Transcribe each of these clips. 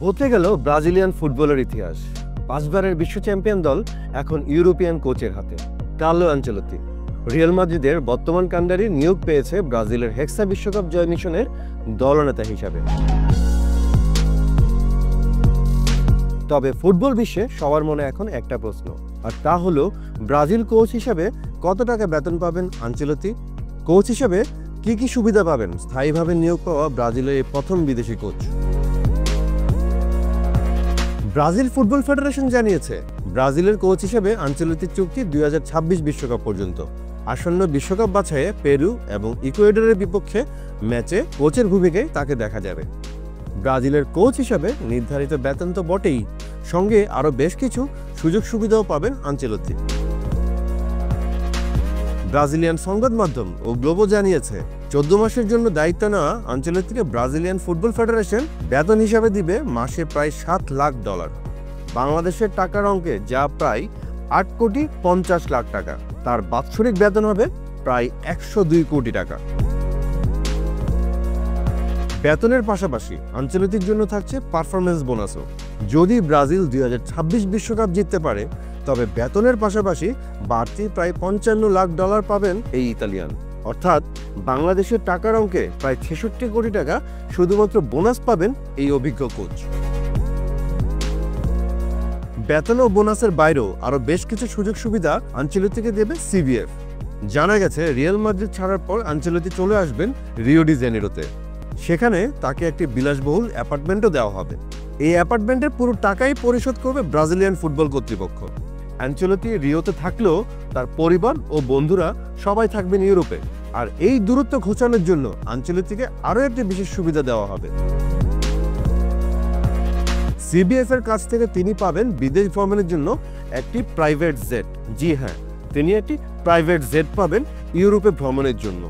বলতে গেল ব্রাজিলিয়ান ফুটবলের ইতিহাস। 5 বারের বিশ্ব চ্যাম্পিয়ন দল এখন ইউরোপিয়ান কোচের হাতে। কার্লো আনচেলত্তি রিয়াল মাদ্রিদের বর্তমান কাণ্ডারি নিয়োগ পেয়েছে ব্রাজিলের হেক্সা বিশ্বকাপ জয় মিশনের দলনেতা হিসাবে। তবে ফুটবল বিশ্বে সবার মনে এখন একটা প্রশ্ন, আর তা হলো ব্রাজিল কোচ হিসাবে কত টাকা বেতন পাবেন আনচেলত্তি? কোচ হিসাবে কি কি সুবিধা পাবেন স্থায়ীভাবে নিয়োগ পাওয়া ব্রাজিলের এই প্রথম বিদেশি কোচ? ব্রাজিল ফুটবল ফেডারেশন জানিয়েছে ব্রাজিলের কোচ হিসেবে আনচেলত্তির চুক্তি 2026 বিশ্বকাপ পর্যন্ত। আসন্ন বিশ্বকাপ বাছাইয়ে পেরু এবং ইকুয়েডরের বিপক্ষে ম্যাচে কোচের ভূমিকায় তাকে দেখা যাবে। ব্রাজিলের কোচ হিসাবে নির্ধারিত বেতন তো বটেই, সঙ্গে আরও বেশ কিছু সুযোগ সুবিধাও পাবেন আনচেলত্তি। ব্রাজিলিয়ান সংবাদ মাধ্যম ও গ্লোবো জানিয়েছে 14 মাসের জন্য দায়িত্ব নেওয়া আনচেলত্তিকে ব্রাজিলিয়ান ফুটবল ফেডারেশন বেতন হিসাবে দিবে মাসে প্রায় $7 লাখ। বাংলাদেশের টাকার অঙ্কে যা প্রায় 8,50 লাখ টাকা। তার বাৎসরিক বেতন হবে প্রায় 102 কোটি টাকা। বেতনের পাশাপাশি আনচেলত্তির জন্য থাকছে পারফরমেন্স বোনাসও। যদি ব্রাজিল 2026 বিশ্বকাপ জিততে পারে তবে বেতনের পাশাপাশি বাড়তি প্রায় $55 লাখ পাবেন এই ইতালিয়ান। অর্থাৎ বাংলাদেশের টাকার অঙ্কে প্রায় 66 কোটি টাকা শুধুমাত্র বোনাস পাবেন এই অভিজ্ঞ কোচ। বেতন ও বোনাসের বাইরেও আরও বেশ কিছু সুযোগ সুবিধা আনচেলত্তিকে দেবে সিবিএফ। জানা গেছে রিয়াল মাদ্রিদ ছাড়ার পর আনচেলত্তি চলে আসবেন রিও ডি জেনেরোতে। সেখানে তাকে একটি বিলাসবহুল অ্যাপার্টমেন্টও দেওয়া হবে। এই অ্যাপার্টমেন্টের পুরো টাকাই পরিশোধ করবে ব্রাজিলিয়ান ফুটবল কর্তৃপক্ষ। আনচেলত্তি রিওতে থাকলেও তার পরিবার ও বন্ধুরা সবাই থাকবেন ইউরোপে। আর এই দূরত্ব ঘোচানোর জন্য আনচেলত্তিকে আরও একটি বিশেষ সুবিধা দেওয়া হবে। সিবিএফ এর কাছ থেকে তিনি পাবেন বিদেশ ভ্রমণের জন্য একটি প্রাইভেট জেট। জি হ্যাঁ, তিনি একটি প্রাইভেট জেট পাবেন ইউরোপে ভ্রমণের জন্য।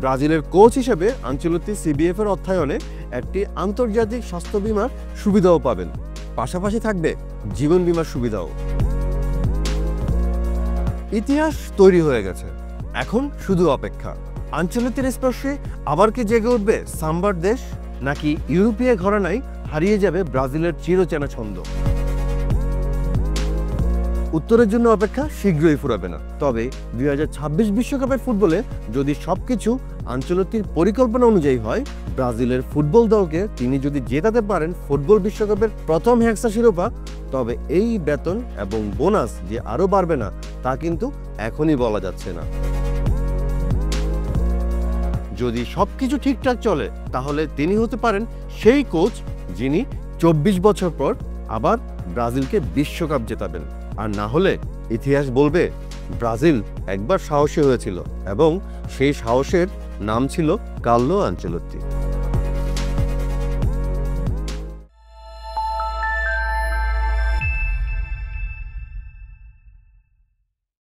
ব্রাজিলের কোচ হিসেবে আনচেলত্তি সিবিএফ এর অর্থায়নে একটি আন্তর্জাতিক স্বাস্থ্য বীমার সুবিধাও পাবেন। পাশাপাশি থাকবে জীবন বীমার সুবিধাও। ইতিহাস তৈরি হয়ে গেছে, এখন শুধু অপেক্ষা। আনচেলত্তির স্পর্শে আবার কি জেগে উঠবে সাম্বার দেশ, নাকি ইউরোপীয় ঘরানায় হারিয়ে যাবে ব্রাজিলের চিরচেনা ছন্দ? উত্তরের জন্য অপেক্ষা শীঘ্রই ফুরাবে না। তবে 2026 বিশ্বকাপের ফুটবলে যদি সবকিছু আনচেলত্তির পরিকল্পনা অনুযায়ী হয়, ব্রাজিলের ফুটবল দলকে তিনি যদি জেতাতে পারেন ফুটবল বিশ্বকাপের প্রথম হেক্সা শিরোপা, তবে এই বেতন এবং বোনাস যে আরও বাড়বে না তা কিন্তু এখনই বলা যাচ্ছে না। যদি সবকিছু ঠিকঠাক চলে তাহলে তিনি হতে পারেন সেই কোচ যিনি 24 বছর পর আবার ব্রাজিলকে বিশ্বকাপ জেতাবেন। আর না হলে ইতিহাস বলবে ব্রাজিল একবার সাহসী হয়েছিল এবং সেই সাহসের নাম ছিল কার্লো আনচেলত্তি।